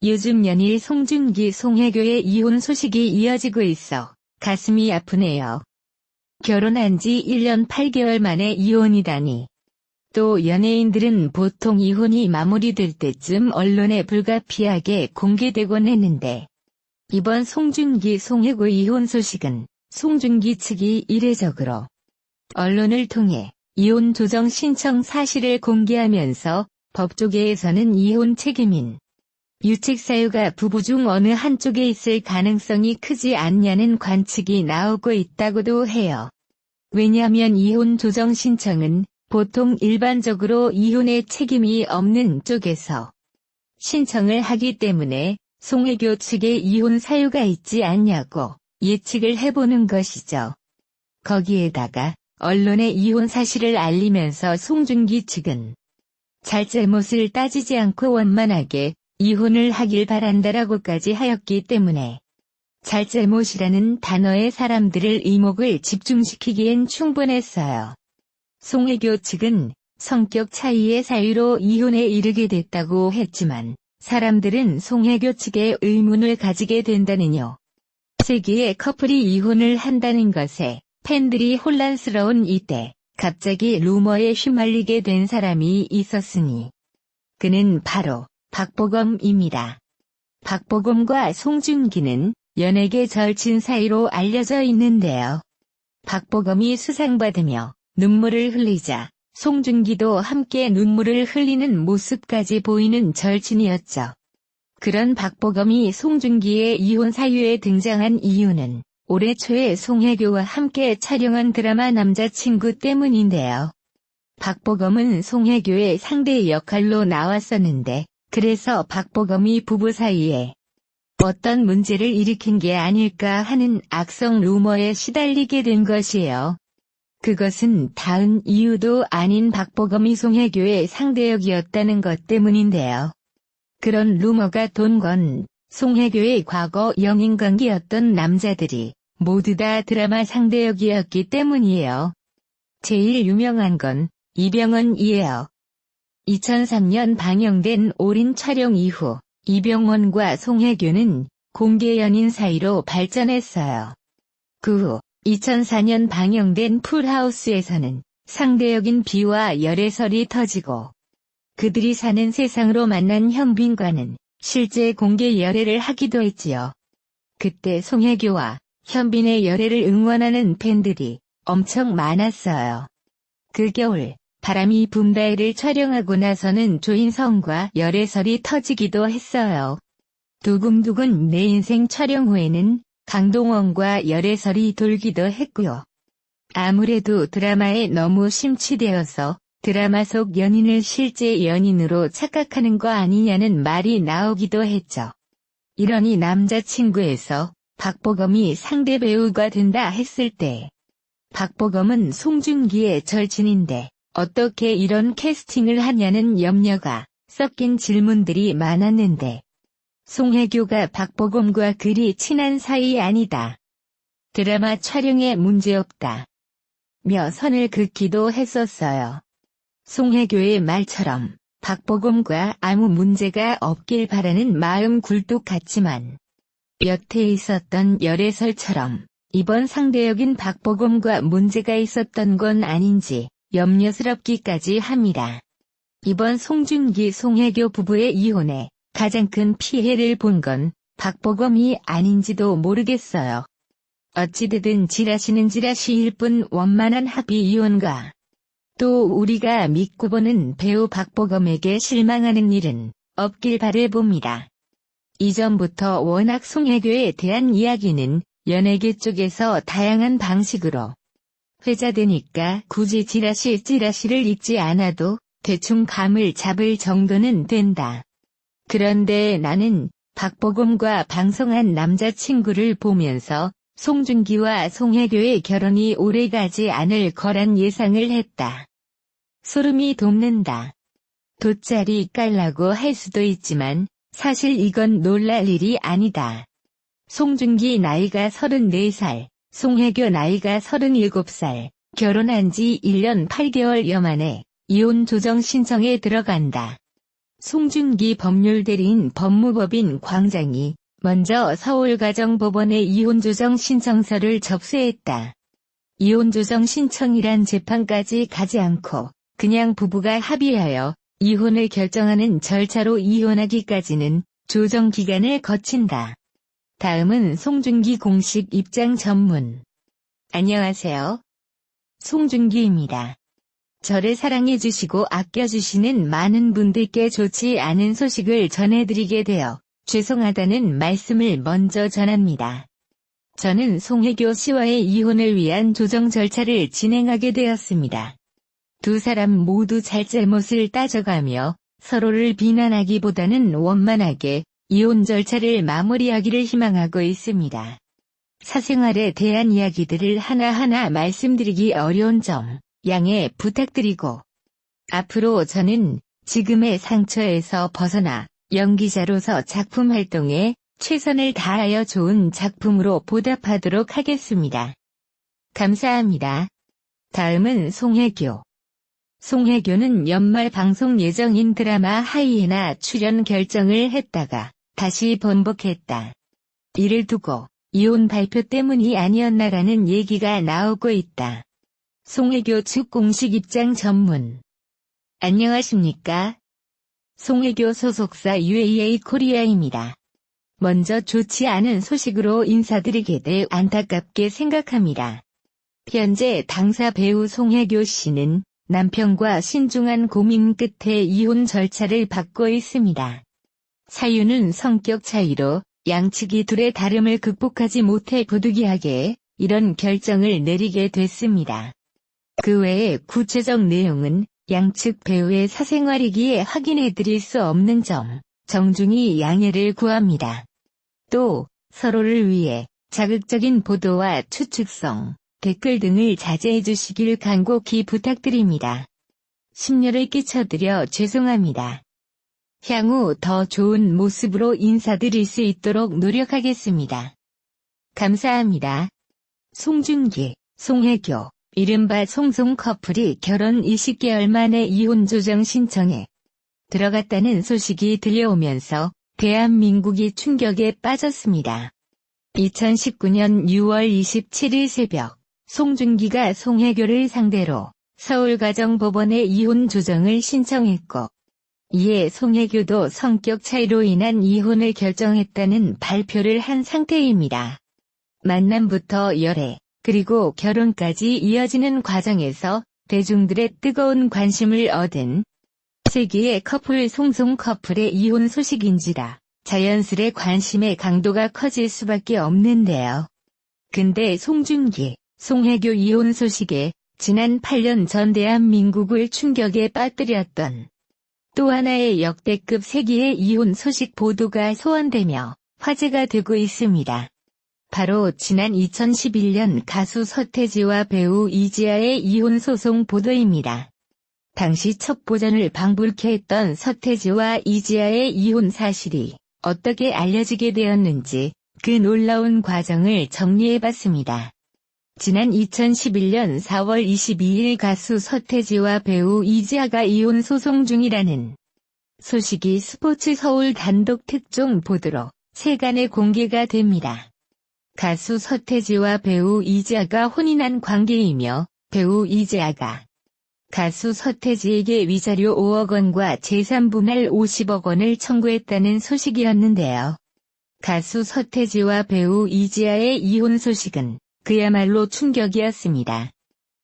요즘 연일 송중기 송혜교의 이혼 소식이 이어지고 있어 가슴이 아프네요. 결혼한 지 1년 8개월 만에 이혼이다니. 또 연예인들은 보통 이혼이 마무리될 때쯤 언론에 불가피하게 공개되곤 했는데, 이번 송중기 송혜교 이혼 소식은 송중기 측이 이례적으로 언론을 통해 이혼 조정 신청 사실을 공개하면서 법조계에서는 이혼 책임인 유책 사유가 부부 중 어느 한쪽에 있을 가능성이 크지 않냐는 관측이 나오고 있다고도 해요. 왜냐하면 이혼 조정 신청은 보통 일반적으로 이혼의 책임이 없는 쪽에서 신청을 하기 때문에 송혜교 측에 이혼 사유가 있지 않냐고 예측을 해보는 것이죠. 거기에다가 언론에 이혼 사실을 알리면서 송중기 측은 잘잘못을 따지지 않고 원만하게 이혼을 하길 바란다라고까지 하였기 때문에 잘잘못이라는 단어에 사람들을 이목을 집중시키기엔 충분했어요. 송혜교 측은 성격 차이의 사유로 이혼에 이르게 됐다고 했지만 사람들은 송혜교 측에 의문을 가지게 된다는요. 세계의 커플이 이혼을 한다는 것에 팬들이 혼란스러운 이때 갑자기 루머에 휘말리게 된 사람이 있었으니 그는 바로 박보검입니다. 박보검과 송중기는 연예계 절친 사이로 알려져 있는데요. 박보검이 수상받으며 눈물을 흘리자 송중기도 함께 눈물을 흘리는 모습까지 보이는 절친이었죠. 그런 박보검이 송중기의 이혼 사유에 등장한 이유는 올해 초에 송혜교와 함께 촬영한 드라마 남자친구 때문인데요. 박보검은 송혜교의 상대 역할로 나왔었는데 그래서 박보검이 부부 사이에 어떤 문제를 일으킨 게 아닐까 하는 악성 루머에 시달리게 된 것이에요. 그것은 다른 이유도 아닌 박보검이 송혜교의 상대역이었다는 것 때문인데요. 그런 루머가 돈 건 송혜교의 과거 연인관계였던 남자들이 모두 다 드라마 상대역이었기 때문이에요. 제일 유명한 건 이병헌이에요. 2003년 방영된 올인 촬영 이후 이병헌과 송혜교는 공개 연인 사이로 발전했어요. 그 후 2004년 방영된 풀하우스에서는 상대역인 비와 열애설이 터지고 그들이 사는 세상으로 만난 현빈과는 실제 공개 열애를 하기도 했지요. 그때 송혜교와 현빈의 열애를 응원하는 팬들이 엄청 많았어요. 그 겨울 바람이 분다에를 촬영하고 나서는 조인성과 열애설이 터지기도 했어요. 두근두근 내 인생 촬영 후에는 강동원과 열애설이 돌기도 했고요. 아무래도 드라마에 너무 심취되어서 드라마 속 연인을 실제 연인으로 착각하는 거 아니냐는 말이 나오기도 했죠. 이러니 남자친구에서 박보검이 상대 배우가 된다 했을 때 박보검은 송중기의 절친인데 어떻게 이런 캐스팅을 하냐는 염려가 섞인 질문들이 많았는데 송혜교가 박보검과 그리 친한 사이 아니다. 드라마 촬영에 문제없다. 며 선을 긋기도 했었어요. 송혜교의 말처럼 박보검과 아무 문제가 없길 바라는 마음 굴뚝 같지만 여태 있었던 열애설처럼 이번 상대역인 박보검과 문제가 있었던 건 아닌지 염려스럽기까지 합니다. 이번 송중기 송혜교 부부의 이혼에 가장 큰 피해를 본 건 박보검이 아닌지도 모르겠어요. 어찌되든 지라시는 지라시일 뿐 원만한 합의 이혼과 또 우리가 믿고 보는 배우 박보검에게 실망하는 일은 없길 바라봅니다. 이전부터 워낙 송혜교에 대한 이야기는 연예계 쪽에서 다양한 방식으로 회자되니까 굳이 지라시를 읽지 않아도 대충 감을 잡을 정도는 된다. 그런데 나는 박보검과 방송한 남자친구를 보면서 송중기와 송혜교의 결혼이 오래가지 않을 거란 예상을 했다. 소름이 돋는다. 돗자리 깔라고 할 수도 있지만 사실 이건 놀랄 일이 아니다. 송중기 나이가 34살, 송혜교 나이가 37살, 결혼한 지 1년 8개월여 만에 이혼 조정 신청에 들어간다. 송준기 법률대리인 법무법인 광장이 먼저 서울가정법원에 이혼조정 신청서를 접수했다. 이혼조정 신청이란 재판까지 가지 않고 그냥 부부가 합의하여 이혼을 결정하는 절차로 이혼하기까지는 조정 기간을 거친다. 다음은 송준기 공식 입장 전문. 안녕하세요. 송준기입니다. 저를 사랑해주시고 아껴주시는 많은 분들께 좋지 않은 소식을 전해드리게 되어 죄송하다는 말씀을 먼저 전합니다. 저는 송혜교 씨와의 이혼을 위한 조정 절차를 진행하게 되었습니다. 두 사람 모두 잘잘못을 따져가며 서로를 비난하기보다는 원만하게 이혼 절차를 마무리하기를 희망하고 있습니다. 사생활에 대한 이야기들을 하나하나 말씀드리기 어려운 점 양해 부탁드리고, 앞으로 저는 지금의 상처에서 벗어나 연기자로서 작품 활동에 최선을 다하여 좋은 작품으로 보답하도록 하겠습니다. 감사합니다. 다음은 송혜교. 송혜교는 연말 방송 예정인 드라마 하이에나 출연 결정을 했다가 다시 번복했다. 이를 두고 이혼 발표 때문이 아니었나라는 얘기가 나오고 있다. 송혜교 측 공식 입장 전문. 안녕하십니까? 송혜교 소속사 UAA 코리아입니다. 먼저 좋지 않은 소식으로 인사드리게 돼 안타깝게 생각합니다. 현재 당사 배우 송혜교 씨는 남편과 신중한 고민 끝에 이혼 절차를 밟고 있습니다. 사유는 성격 차이로 양측이 둘의 다름을 극복하지 못해 부득이하게 이런 결정을 내리게 됐습니다. 그 외에 구체적 내용은 양측 배우의 사생활이기에 확인해드릴 수 없는 점 정중히 양해를 구합니다. 또 서로를 위해 자극적인 보도와 추측성, 댓글 등을 자제해 주시길 간곡히 부탁드립니다. 심려를 끼쳐드려 죄송합니다. 향후 더 좋은 모습으로 인사드릴 수 있도록 노력하겠습니다. 감사합니다. 송준기, 송혜교, 이른바 송송 커플이 결혼 20개월 만에 이혼 조정 신청에 들어갔다는 소식이 들려오면서 대한민국이 충격에 빠졌습니다. 2019년 6월 27일 새벽, 송준기가 송혜교를 상대로 서울가정법원에 이혼 조정을 신청했고, 이에 송혜교도 성격 차이로 인한 이혼을 결정했다는 발표를 한 상태입니다. 만남부터 열애, 그리고 결혼까지 이어지는 과정에서 대중들의 뜨거운 관심을 얻은 세계의 커플 송송 커플의 이혼 소식인지라 자연스레 관심의 강도가 커질 수밖에 없는데요. 근데 송준기, 송혜교 이혼 소식에 지난 8년 전 대한민국을 충격에 빠뜨렸던 또 하나의 역대급 세기의 이혼 소식 보도가 소환되며 화제가 되고 있습니다. 바로 지난 2011년 가수 서태지와 배우 이지아의 이혼 소송 보도입니다. 당시 첫 보전을 방불케 했던 서태지와 이지아의 이혼 사실이 어떻게 알려지게 되었는지 그 놀라운 과정을 정리해봤습니다. 지난 2011년 4월 22일 가수 서태지와 배우 이지아가 이혼 소송 중이라는 소식이 스포츠 서울 단독 특종 보도로 세간에 공개가 됩니다. 가수 서태지와 배우 이지아가 혼인한 관계이며 배우 이지아가 가수 서태지에게 위자료 5억 원과 재산 분할 50억 원을 청구했다는 소식이었는데요. 가수 서태지와 배우 이지아의 이혼 소식은 그야말로 충격이었습니다.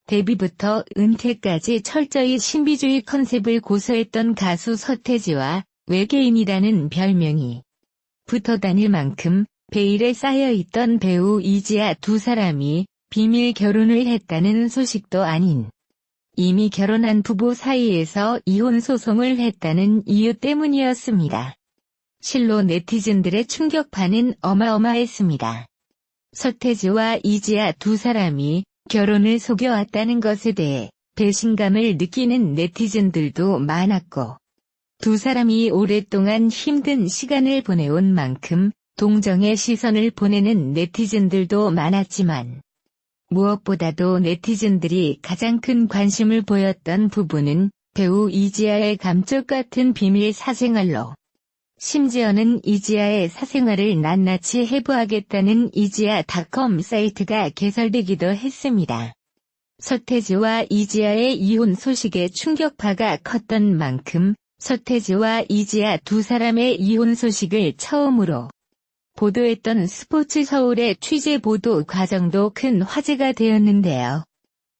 데뷔부터 은퇴까지 철저히 신비주의 컨셉을 고수했던 가수 서태지와 외계인이라는 별명이 붙어 다닐 만큼 베일에 쌓여있던 배우 이지아 두 사람이 비밀 결혼을 했다는 소식도 아닌 이미 결혼한 부부 사이에서 이혼 소송을 했다는 이유 때문이었습니다. 실로 네티즌들의 충격파는 어마어마했습니다. 서태지와 이지아 두 사람이 결혼을 속여왔다는 것에 대해 배신감을 느끼는 네티즌들도 많았고, 두 사람이 오랫동안 힘든 시간을 보내온 만큼 동정의 시선을 보내는 네티즌들도 많았지만, 무엇보다도 네티즌들이 가장 큰 관심을 보였던 부분은 배우 이지아의 감쪽 같은 비밀 사생활로 심지어는 이지아의 사생활을 낱낱이 해부하겠다는 이지아닷컴 사이트가 개설되기도 했습니다. 서태지와 이지아의 이혼 소식에 충격파가 컸던 만큼 서태지와 이지아 두 사람의 이혼 소식을 처음으로 보도했던 스포츠 서울의 취재 보도 과정도 큰 화제가 되었는데요.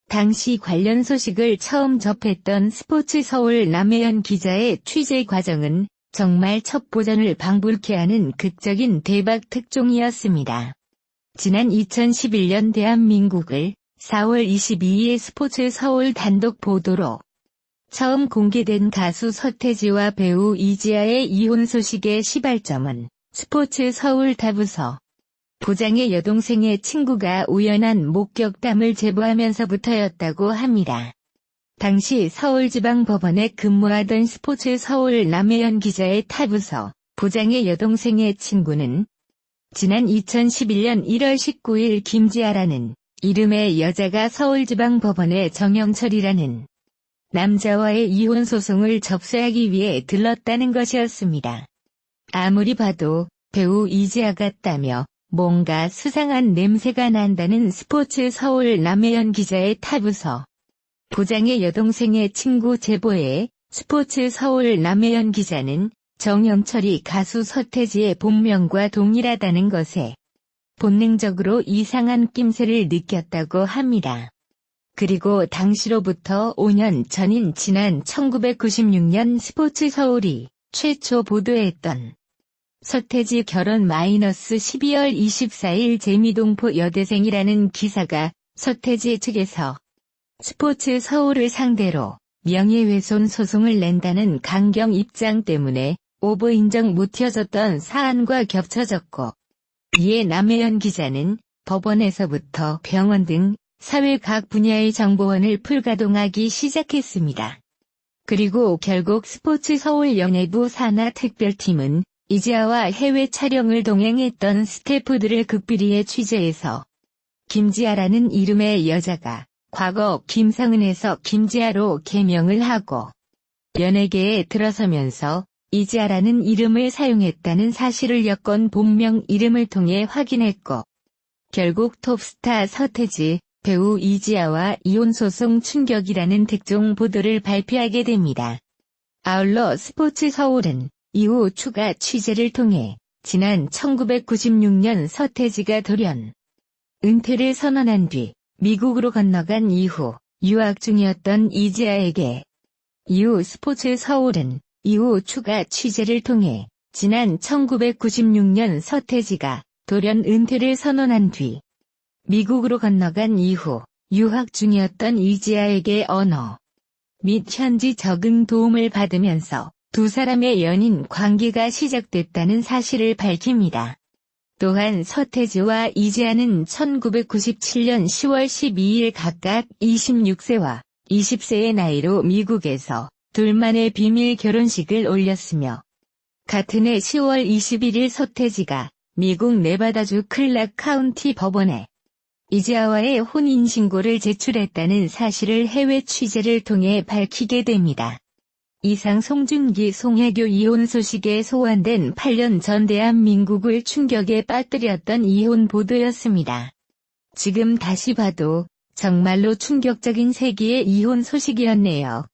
당시 관련 소식을 처음 접했던 스포츠 서울 남혜연 기자의 취재 과정은 정말 첩보전을 방불케 하는 극적인 대박 특종이었습니다. 지난 2011년 대한민국을 4월 22일 스포츠 서울 단독 보도로 처음 공개된 가수 서태지와 배우 이지아의 이혼 소식의 시발점은 스포츠 서울 타부서 부장의 여동생의 친구가 우연한 목격담을 제보하면서부터였다고 합니다. 당시 서울지방법원에 근무하던 스포츠 서울 남혜연 기자의 타부서 부장의 여동생의 친구는 지난 2011년 1월 19일 김지아라는 이름의 여자가 서울지방법원에 정영철이라는 남자와의 이혼 소송을 접수하기 위해 들렀다는 것이었습니다. 아무리 봐도 배우 이지아 같다며 뭔가 수상한 냄새가 난다는 스포츠 서울 남혜연 기자의 타부서 부장의 여동생의 친구 제보에 스포츠 서울 남혜연 기자는 정영철이 가수 서태지의 본명과 동일하다는 것에 본능적으로 이상한 낌새를 느꼈다고 합니다. 그리고 당시로부터 5년 전인 지난 1996년 스포츠 서울이 최초 보도했던 서태지 결혼 -12월 24일 재미동포 여대생이라는 기사가 서태지 측에서 스포츠 서울을 상대로 명예훼손 소송을 낸다는 강경 입장 때문에 오보 인정 못해졌던 사안과 겹쳐졌고, 이에 남혜연 기자는 법원에서부터 병원 등 사회 각 분야의 정보원을 풀가동하기 시작했습니다. 그리고 결국 스포츠 서울 연예부 산하 특별팀은 이지아와 해외 촬영을 동행했던 스태프들을 극비리에 취재해서 김지아라는 이름의 여자가 과거 김상은에서 김지아로 개명을 하고 연예계에 들어서면서 이지아라는 이름을 사용했다는 사실을 여권 본명 이름을 통해 확인했고, 결국 톱스타 서태지, 배우 이지아와 이혼소송 충격이라는 특종 보도를 발표하게 됩니다. 아울러 스포츠 서울은 이후 추가 취재를 통해 지난 1996년 서태지가 돌연 은퇴를 선언한 뒤 미국으로 건너간 이후 유학 중이었던 이지아에게 이후 스포츠 서울은 이후 추가 취재를 통해 지난 1996년 서태지가 돌연 은퇴를 선언한 뒤 미국으로 건너간 이후 유학 중이었던 이지아에게 언어 및 현지 적응 도움을 받으면서 두 사람의 연인 관계가 시작됐다는 사실을 밝힙니다. 또한 서태지와 이지아는 1997년 10월 12일 각각 26세와 20세의 나이로 미국에서 둘만의 비밀 결혼식을 올렸으며, 같은 해 10월 21일 서태지가 미국 네바다주 클락 카운티 법원에 이지아와의 혼인신고를 제출했다는 사실을 해외 취재를 통해 밝히게 됩니다. 이상 송중기 송혜교 이혼 소식에 소환된 8년 전 대한민국을 충격에 빠뜨렸던 이혼 보도였습니다. 지금 다시 봐도 정말로 충격적인 세기의 이혼 소식이었네요.